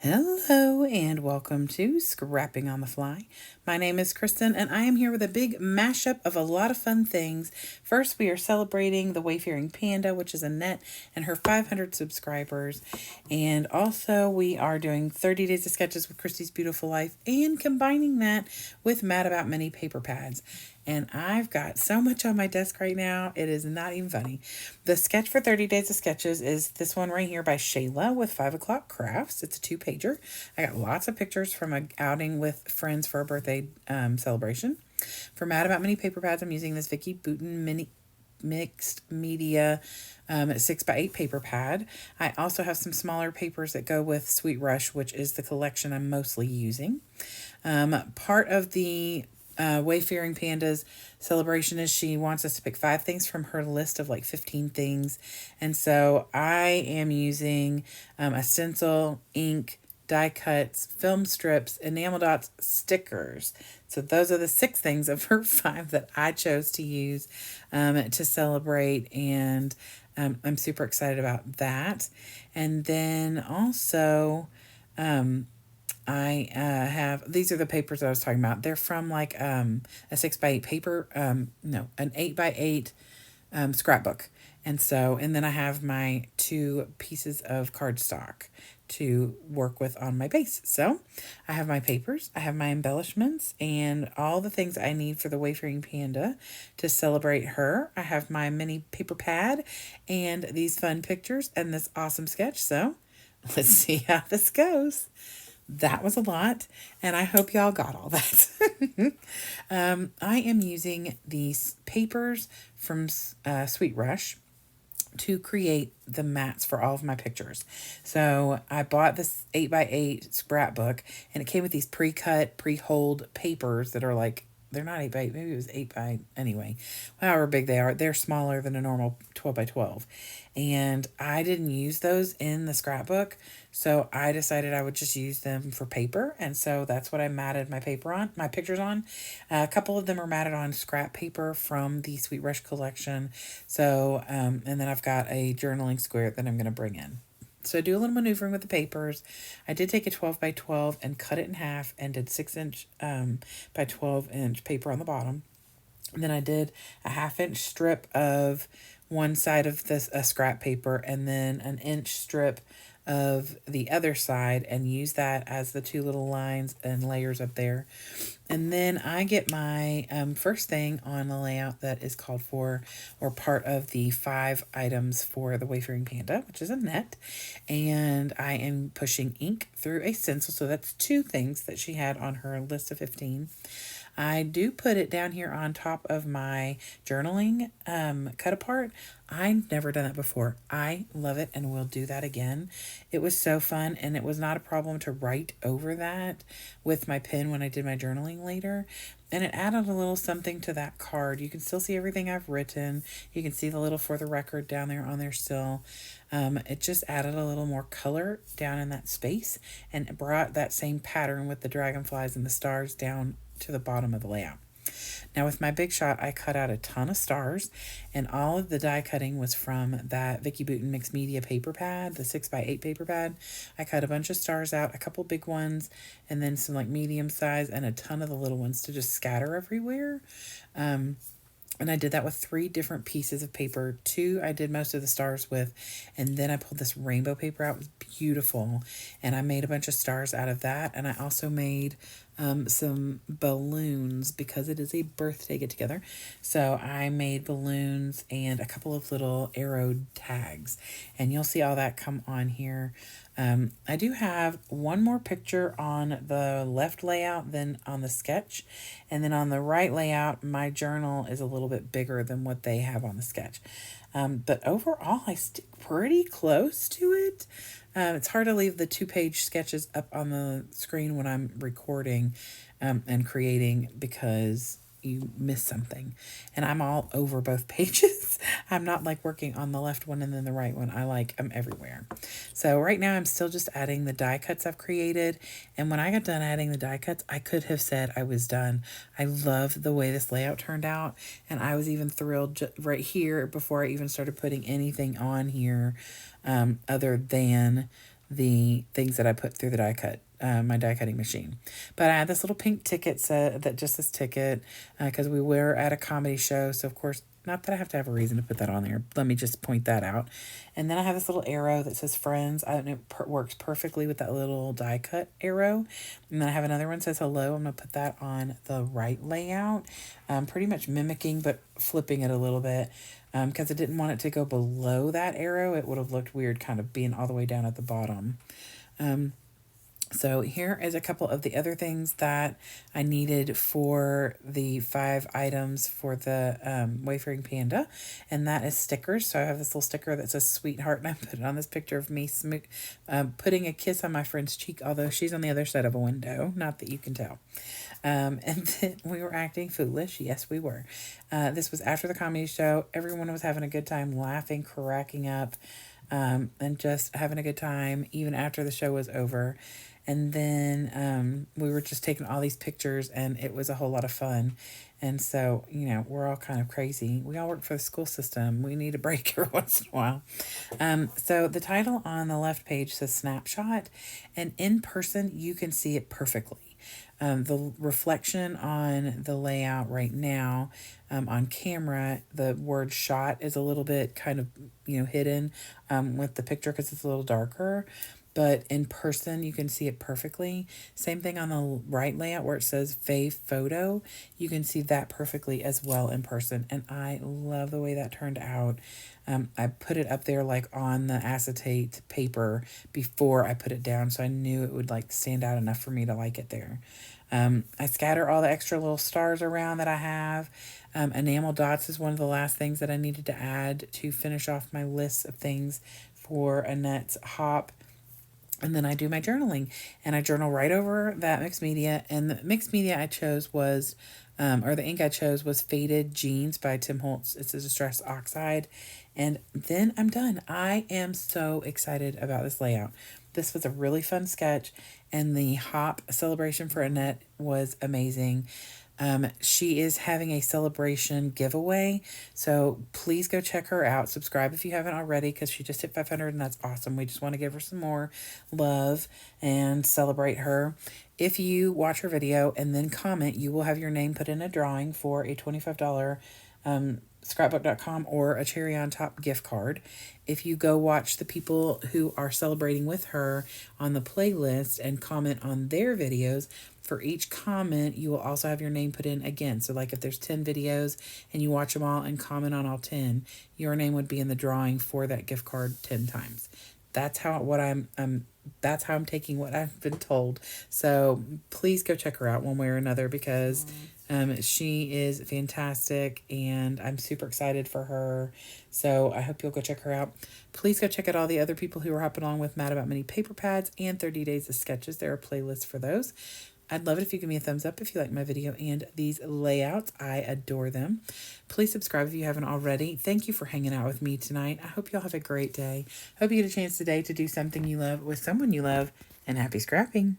Hello and welcome to Scrapping on the Fly. My name is Kristen and I am here with a big mashup of a lot of fun things. First, we are celebrating the Wayfaring Panda, which is Annette, and her 500 subscribers. And also, we are doing 30 Days of Sketches with Christy's Beautiful Life and combining that with Mad About Mini paper pads. And I've got so much on my desk right now, it is not even funny. The sketch for 30 Days of Sketches is this one right here by Shayla with 5 o'clock crafts. It's a 2-pager. I got lots of pictures from an outing with friends for a birthday celebration. For Mad About Mini paper pads, I'm using this Vicky Bouton mini mixed media 6x8 paper pad. I also have some smaller papers that go with Sweet Rush, which is the collection I'm mostly using. Part of the Wayfaring Panda's celebration is she wants us to pick 5 things from her list of like 15 things. And so I am using a stencil, ink, die cuts, film strips, enamel dots, stickers. So those are the 6 things of her 5 that I chose to use to celebrate. And I'm super excited about that. And then also, I have, these are the papers I was talking about. They're from like a 6x8 paper, no, an 8x8 scrapbook. And then I have my 2 pieces of cardstock to work with on my base. So I have my papers, I have my embellishments, and all the things I need for the Wayfaring Panda to celebrate her. I have my mini paper pad and these fun pictures and this awesome sketch. So let's see how this goes. That was a lot, and I hope y'all got all that. I am using these papers from Sweet Rush to create the mats for all of my pictures. So I bought this 8x8 scrapbook, and it came with these pre-cut, pre-hold papers that are like, they're not 8x8, maybe it was 8x, anyway, however big they are. They're smaller than a normal 12x12. And I didn't use those in the scrapbook, so I decided I would just use them for paper. And so that's what I matted my pictures on. A couple of them are matted on scrap paper from the Sweet Rush collection. So, and then I've got a journaling square that I'm going to bring in. So I do a little maneuvering with the papers. I did take a 12x12 and cut it in half and did 6-inch by 12-inch paper on the bottom. And then I did a 1/2-inch strip of one side of this scrap paper and then an inch strip of the other side and use that as the 2 little lines and layers up there. And then I get my first thing on the layout that is called for, or part of the 5 items for the Wayfaring Panda, which is Annette. And I am pushing ink through a stencil. So that's 2 things that she had on her list of 15. I do put it down here on top of my journaling cut apart. I've never done that before. I love it and will do that again. It was so fun, and it was not a problem to write over that with my pen when I did my journaling later. And it added a little something to that card. You can still see everything I've written. You can see the little for the record down there on there still. It just added a little more color down in that space, and it brought that same pattern with the dragonflies and the stars down to the bottom of the layout. Now with my Big Shot, I cut out a ton of stars, and all of the die cutting was from that Vicky Bouton Mixed Media paper pad, the 6x8 paper pad. I cut a bunch of stars out, a couple big ones, and then some like medium size, and a ton of the little ones to just scatter everywhere. And I did that with 3 different pieces of paper. 2 I did most of the stars with, and then I pulled this rainbow paper out. It was beautiful, and I made a bunch of stars out of that. And I also made some balloons because it is a birthday get-together. So I made balloons and a couple of little arrowed tags, and you'll see all that come on here. I do have one more picture on the left layout than on the sketch. And then on the right layout, my journal is a little bit bigger than what they have on the sketch. But overall, I stick pretty close to it. It's hard to leave the 2-page sketches up on the screen when I'm recording and creating because you miss something. And I'm all over both pages. I'm not like working on the left one and then the right one. I'm everywhere. So right now I'm still just adding the die cuts I've created. And when I got done adding the die cuts, I could have said I was done. I love the way this layout turned out. And I was even thrilled right here before I even started putting anything on here other than the things that I put through the die cut, my die cutting machine. But I had this little pink ticket set that just this ticket because we were at a comedy show. So of course, not that I have to have a reason to put that on there. Let me just point that out. And then I have this little arrow that says friends. And it works perfectly with that little die cut arrow. And then I have another one that says hello. I'm going to put that on the right layout. Pretty much mimicking, but flipping it a little bit. Because I didn't want it to go below that arrow. It would have looked weird kind of being all the way down at the bottom. So here is a couple of the other things that I needed for the 5 items for the Wayfaring Panda, and that is stickers. So I have this little sticker that says sweetheart, and I put it on this picture of me putting a kiss on my friend's cheek, although she's on the other side of a window, not that you can tell. And then we were acting foolish. Yes, we were. This was after the comedy show. Everyone was having a good time, laughing, cracking up, and just having a good time, even after the show was over. And then we were just taking all these pictures, and it was a whole lot of fun. And so, you know, we're all kind of crazy. We all work for the school system. We need a break every once in a while. So the title on the left page says Snapshot, and in person, you can see it perfectly. The reflection on the layout right now on camera, the word shot is a little bit kind of, hidden with the picture because it's a little darker. But in person, you can see it perfectly. Same thing on the right layout where it says Fave Photo. You can see that perfectly as well in person. And I love the way that turned out. I put it up there like on the acetate paper before I put it down. So I knew it would like stand out enough for me to like it there. I scatter all the extra little stars around that I have. Enamel dots is one of the last things that I needed to add to finish off my list of things for Annette's hop. And then I do my journaling, and I journal right over that mixed media. And the mixed media I chose was, or the ink I chose was Faded Jeans by Tim Holtz. It's a Distress Oxide. And then I'm done. I am so excited about this layout. This was a really fun sketch, and the hop celebration for Annette was amazing. She is having a celebration giveaway, so please go check her out. Subscribe if you haven't already, because she just hit 500, and that's awesome. We just want to give her some more love and celebrate her. If you watch her video and then comment, you will have your name put in a drawing for a $25 scrapbook.com or a cherry on top gift card. If you go watch the people who are celebrating with her on the playlist and comment on their videos, for each comment, you will also have your name put in again. So like if there's 10 videos and you watch them all and comment on all 10, your name would be in the drawing for that gift card 10 times. That's how I'm taking what I've been told. So please go check her out one way or another, because she is fantastic and I'm super excited for her. So I hope you'll go check her out. Please go check out all the other people who are hopping along with Mad About Mini paper pads and 30 Days of Sketches. There are playlists for those. I'd love it if you give me a thumbs up if you like my video and these layouts. I adore them. Please subscribe if you haven't already. Thank you for hanging out with me tonight. I hope you'll have a great day. Hope you get a chance today to do something you love with someone you love, and happy scrapping.